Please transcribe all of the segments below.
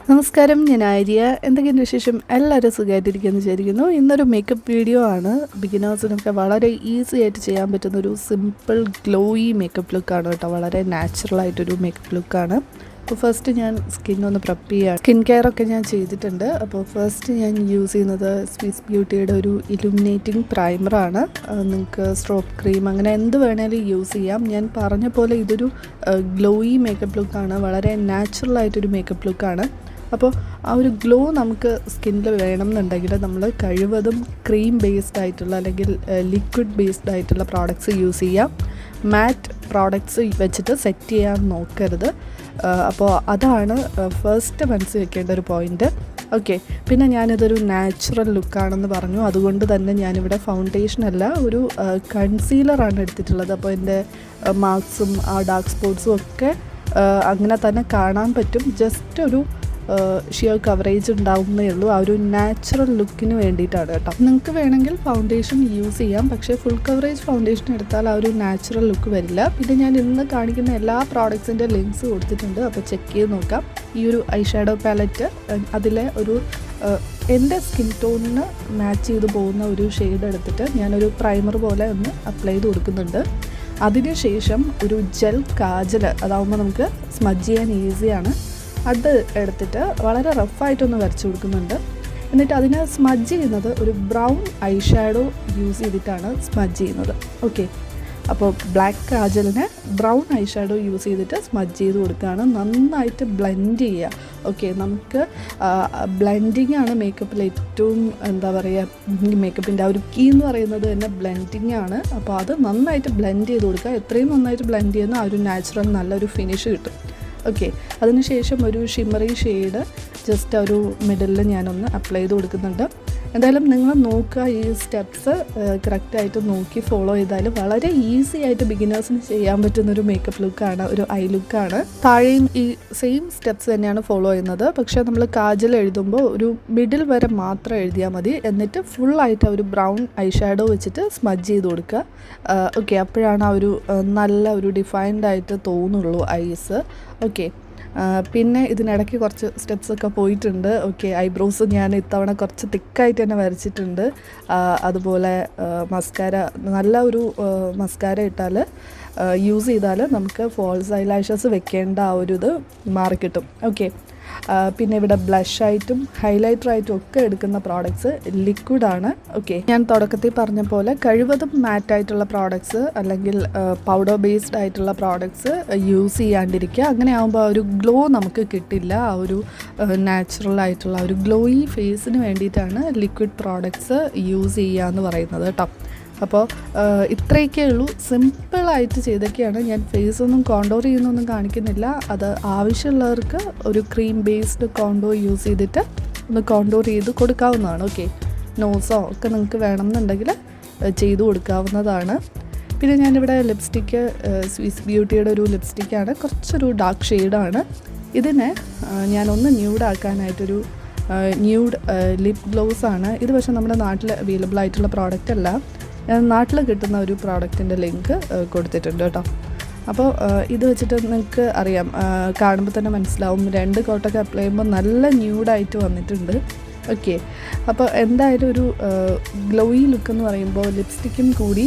നമസ്കാരം, ഞാൻ ആര്യ. എന്തൊക്കെയാണ് വിശേഷം? എല്ലാവരും സുഖമായിട്ടിരിക്കുമെന്ന് വിചാരിക്കുന്നു. ഇന്നൊരു മേക്കപ്പ് വീഡിയോ ആണ്. ബിഗിനേഴ്സിനൊക്കെ വളരെ ഈസി ആയിട്ട് ചെയ്യാൻ പറ്റുന്ന ഒരു സിമ്പിൾ ഗ്ലോയി മേക്കപ്പ് ലുക്കാണ് കേട്ടോ. വളരെ നാച്ചുറലായിട്ടൊരു മേക്കപ്പ് ലുക്കാണ്. അപ്പോൾ ഫസ്റ്റ് ഞാൻ സ്കിന്നൊന്ന് പ്രെപ്പ് ചെയ്യുക. സ്കിൻ കെയർ ഒക്കെ ഞാൻ ചെയ്തിട്ടുണ്ട്. അപ്പോൾ ഫസ്റ്റ് ഞാൻ യൂസ് ചെയ്യുന്നത് സ്വിസ് ബ്യൂട്ടിയുടെ ഒരു ഇലുമിനേറ്റിംഗ് പ്രൈമറാണ്. നിങ്ങൾക്ക് സ്ട്രോപ്പ് ക്രീം അങ്ങനെ എന്ത് വേണേലും യൂസ് ചെയ്യാം. ഞാൻ പറഞ്ഞ പോലെ ഇതൊരു ഗ്ലോയി മേക്കപ്പ് ലുക്കാണ്. വളരെ നാച്ചുറലായിട്ടൊരു മേക്കപ്പ് ലുക്കാണ്. അപ്പോൾ ആ ഒരു ഗ്ലോ നമുക്ക് സ്കിന്നിൽ വേണം എന്നുണ്ടെങ്കിൽ നമ്മൾ കഴിവതും ക്രീം ബേസ്ഡ് ആയിട്ടുള്ള അല്ലെങ്കിൽ ലിക്വിഡ് ബേസ്ഡ് ആയിട്ടുള്ള പ്രോഡക്റ്റ്സ് യൂസ് ചെയ്യാം. മാറ്റ് പ്രോഡക്റ്റ്സ് വെച്ചിട്ട് സെറ്റ് ചെയ്യാൻ നോക്കരുത്. അപ്പോൾ അതാണ് ഫസ്റ്റ് മനസ്സിൽ വെക്കേണ്ട ഒരു പോയിൻറ്റ്. ഓക്കെ, പിന്നെ ഞാനിതൊരു നാച്ചുറൽ ലുക്കാണെന്ന് പറഞ്ഞു. അതുകൊണ്ട് തന്നെ ഞാനിവിടെ ഫൗണ്ടേഷനല്ല, ഒരു കൺസീലറാണ് എടുത്തിട്ടുള്ളത്. അപ്പോൾ എൻ്റെ മാർക്സും ആ ഡാർക്ക് സ്പോട്ട്സും ഒക്കെ അങ്ങനെ തന്നെ കാണാൻ പറ്റും. ജസ്റ്റ് ഒരു ഷിയർ കവറേജ് ഉണ്ടാവുന്നേ ഉള്ളൂ. ആ ഒരു നാച്ചുറൽ ലുക്കിന് വേണ്ടിയിട്ടാണ് കേട്ടോ. നിങ്ങൾക്ക് വേണമെങ്കിൽ ഫൗണ്ടേഷൻ യൂസ് ചെയ്യാം, പക്ഷേ ഫുൾ കവറേജ് ഫൗണ്ടേഷൻ എടുത്താൽ ആ ഒരു നാച്ചുറൽ ലുക്ക് വരില്ല. പിന്നെ ഞാൻ ഇന്ന് കാണിക്കുന്ന എല്ലാ പ്രോഡക്ട്സിൻ്റെ ലിങ്ക്സ് കൊടുത്തിട്ടുണ്ട്, അപ്പോൾ ചെക്ക് ചെയ്ത് നോക്കാം. ഈ ഒരു ഐ ഷാഡോ പാലറ്റ്, അതിലെ ഒരു എൻ്റെ സ്കിൻ ടോണിന് മാച്ച് ചെയ്ത് പോകുന്ന ഒരു ഷെയ്ഡ് എടുത്തിട്ട് ഞാനൊരു പ്രൈമർ പോലെ ഒന്ന് അപ്ലൈ ചെയ്ത് കൊടുക്കുന്നുണ്ട്. അതിനുശേഷം ഒരു ജെൽ കാജൽ, അതാവുമ്പോൾ നമുക്ക് സ്മജ് ചെയ്യാൻ ഈസിയാണ്. അത് എടുത്തിട്ട് വളരെ റഫായിട്ടൊന്ന് വരച്ച് കൊടുക്കുന്നുണ്ട്. എന്നിട്ട് അതിനെ സ്മജ് ചെയ്യുന്നത് ഒരു ബ്രൗൺ ഐ ഷാഡോ യൂസ് ചെയ്തിട്ടാണ് സ്മജ് ചെയ്യുന്നത്. ഓക്കെ, അപ്പോൾ ബ്ലാക്ക് കാജലിനെ ബ്രൗൺ ഐ ഷാഡോ യൂസ് ചെയ്തിട്ട് സ്മജ് ചെയ്ത് കൊടുക്കുകയാണ്. നന്നായിട്ട് ബ്ലെൻഡ് ചെയ്യുക. ഓക്കെ, നമുക്ക് ബ്ലെൻഡിങ് ആണ് മേക്കപ്പിൽ ഏറ്റവും എന്താ പറയുക, മേക്കപ്പിൻ്റെ ആ ഒരു കീ എന്ന് പറയുന്നത് തന്നെ ബ്ലെൻഡിങ് ആണ്. അപ്പോൾ അത് നന്നായിട്ട് ബ്ലെൻഡ് ചെയ്ത് കൊടുക്കുക. എത്രയും നന്നായിട്ട് ബ്ലെൻഡ് ചെയ്യുന്ന ആ ഒരു നാച്ചുറൽ നല്ലൊരു ഫിനിഷ് കിട്ടും. ഓക്കെ, അതിനുശേഷം ഒരു ഷിമ്മറി ഷെയ്ഡ് ജസ്റ്റ് ഒരു മിഡിലിൽ ഞാനൊന്ന് അപ്ലൈ ചെയ്ത് കൊടുക്കുന്നുണ്ട്. എന്തായാലും നിങ്ങൾ നോക്കുക, ഈ സ്റ്റെപ്സ് കറക്റ്റായിട്ട് നോക്കി ഫോളോ ചെയ്താൽ വളരെ ഈസി ആയിട്ട് ബിഗിനേഴ്സിന് ചെയ്യാൻ പറ്റുന്നൊരു മേക്കപ്പ് ലുക്കാണ്, ഒരു ഐ ലുക്കാണ്. താഴെയും ഈ സെയിം സ്റ്റെപ്സ് തന്നെയാണ് ഫോളോ ചെയ്യുന്നത്. പക്ഷേ നമ്മൾ കാജൽ എഴുതുമ്പോൾ ഒരു മിഡിൽ വരെ മാത്രം എഴുതിയാൽ മതി. എന്നിട്ട് ഫുള്ളായിട്ട് ഒരു ബ്രൗൺ ഐ ഷാഡോ വെച്ചിട്ട് സ്മജ് ചെയ്ത് കൊടുക്കുക. ഓക്കെ, അപ്പോഴാണ് ആ ഒരു നല്ല ഒരു ഡിഫൈൻഡ് ആയിട്ട് തോന്നുള്ളൂ ഐസ്. ഓക്കെ, പിന്നെ ഇതിനിടയ്ക്ക് കുറച്ച് സ്റ്റെപ്സൊക്കെ പോയിട്ടുണ്ട്. ഓക്കെ, ഐബ്രോസ് ഞാൻ ഇത്തവണ കുറച്ച് തിക്കായിട്ട് തന്നെ വരച്ചിട്ടുണ്ട്. അതുപോലെ മസ്കാര, നല്ല ഒരു മസ്കാര ഇട്ടാൽ യൂസ് ചെയ്താൽ നമുക്ക് ഫോൾസ് ഐലാഷസ് വെക്കേണ്ട ആ ഒരു ഇത് മാറിക്കിട്ടും. ഓക്കെ, പിന്നെ ഇവിടെ ബ്ലഷായിട്ടും ഹൈലൈറ്ററായിട്ടും ഒക്കെ എടുക്കുന്ന പ്രോഡക്ട്സ് ലിക്വിഡാണ്. ഓക്കെ, ഞാൻ തുടക്കത്തിൽ പറഞ്ഞ പോലെ കഴിവതും മാറ്റായിട്ടുള്ള പ്രോഡക്ട്സ് അല്ലെങ്കിൽ പൗഡർ ബേസ്ഡ് ആയിട്ടുള്ള പ്രോഡക്ട്സ് യൂസ് ചെയ്യാണ്ടിരിക്കുക. അങ്ങനെ ആകുമ്പോൾ ആ ഒരു ഗ്ലോ നമുക്ക് കിട്ടില്ല. ആ ഒരു നാച്ചുറൽ ആയിട്ടുള്ള ഒരു ഗ്ലോയി ഫേസിന് വേണ്ടിയിട്ടാണ് ലിക്വിഡ് പ്രോഡക്ട്സ് യൂസ് ചെയ്യുക എന്ന് പറയുന്നത് കേട്ടോ. അപ്പോൾ ഇത്രയൊക്കെ ഉള്ളൂ, സിമ്പിളായിട്ട് ചെയ്തൊക്കെയാണ്. ഞാൻ ഫേസൊന്നും കോണ്ടോർ ചെയ്യുന്നൊന്നും കാണിക്കുന്നില്ല. അത് ആവശ്യമുള്ളവർക്ക് ഒരു ക്രീം ബേസ്ഡ് കോണ്ടോർ യൂസ് ചെയ്തിട്ട് ഒന്ന് കോണ്ടോർ ചെയ്ത് കൊടുക്കാവുന്നതാണ്. ഓക്കെ, നോസോ ഒക്കെ നിങ്ങൾക്ക് വേണമെന്നുണ്ടെങ്കിൽ ചെയ്ത് കൊടുക്കാവുന്നതാണ്. പിന്നെ ഞാനിവിടെ ലിപ്സ്റ്റിക്ക് സ്വിസ് ബ്യൂട്ടിയുടെ ഒരു ലിപ്സ്റ്റിക്കാണ്, കുറച്ചൊരു ഡാർക്ക് ഷെയ്ഡാണ്. ഇതിനെ ഞാനൊന്ന് ന്യൂഡാക്കാനായിട്ടൊരു ന്യൂഡ് ലിപ് ഗ്ലോസാണ് ഇത്. പക്ഷേ നമ്മുടെ നാട്ടിൽ അവൈലബിൾ ആയിട്ടുള്ള പ്രോഡക്റ്റ് അല്ല. ഞാൻ നാട്ടിൽ കിട്ടുന്ന ഒരു പ്രോഡക്റ്റിൻ്റെ ലിങ്ക് കൊടുത്തിട്ടുണ്ട് കേട്ടോ. അപ്പോൾ ഇത് വെച്ചിട്ട് നിങ്ങൾക്ക് അറിയാം, കാണുമ്പോൾ തന്നെ മനസ്സിലാവും. 2 കോട്ടൊക്കെ അപ്ലൈ ചെയ്യുമ്പോൾ നല്ല ന്യൂഡായിട്ട് വന്നിട്ടുണ്ട്. ഓക്കെ, അപ്പോൾ എന്തായാലും ഒരു ഗ്ലോയി ലുക്ക് എന്ന് പറയുമ്പോൾ ലിപ്സ്റ്റിക്കും കൂടി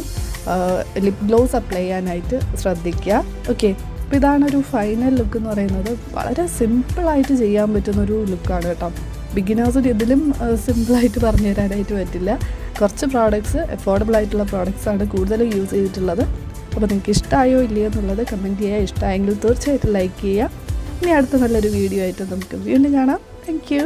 ലിപ് ഗ്ലോസ് അപ്ലൈ ചെയ്യാനായിട്ട് ശ്രദ്ധിക്കുക. ഓക്കെ, അപ്പോൾ ഇതാണൊരു ഫൈനൽ ലുക്ക് എന്ന് പറയുന്നത്. വളരെ സിമ്പിളായിട്ട് ചെയ്യാൻ പറ്റുന്നൊരു ലുക്കാണ് കേട്ടോ. ബിഗിനേഴ്സിന് ഇതിലും സിമ്പിളായിട്ട് പറഞ്ഞു തരാനായിട്ട് പറ്റില്ല. കുറച്ച് പ്രോഡക്ട്സ്, അഫോർഡബിൾ ആയിട്ടുള്ള പ്രോഡക്ട്സാണ് കൂടുതലും യൂസ് ചെയ്തിട്ടുള്ളത്. അപ്പോൾ നിങ്ങൾക്ക് ഇഷ്ടമായോ ഇല്ലയോ എന്നുള്ളത് കമൻറ്റ് ചെയ്യുക. ഇഷ്ടമായെങ്കിൽ തീർച്ചയായിട്ടും ലൈക്ക് ചെയ്യുക. ഇനി അടുത്ത നല്ലൊരു വീഡിയോ ആയിട്ട് നമുക്ക് വീണ്ടും കാണാം. Thank you.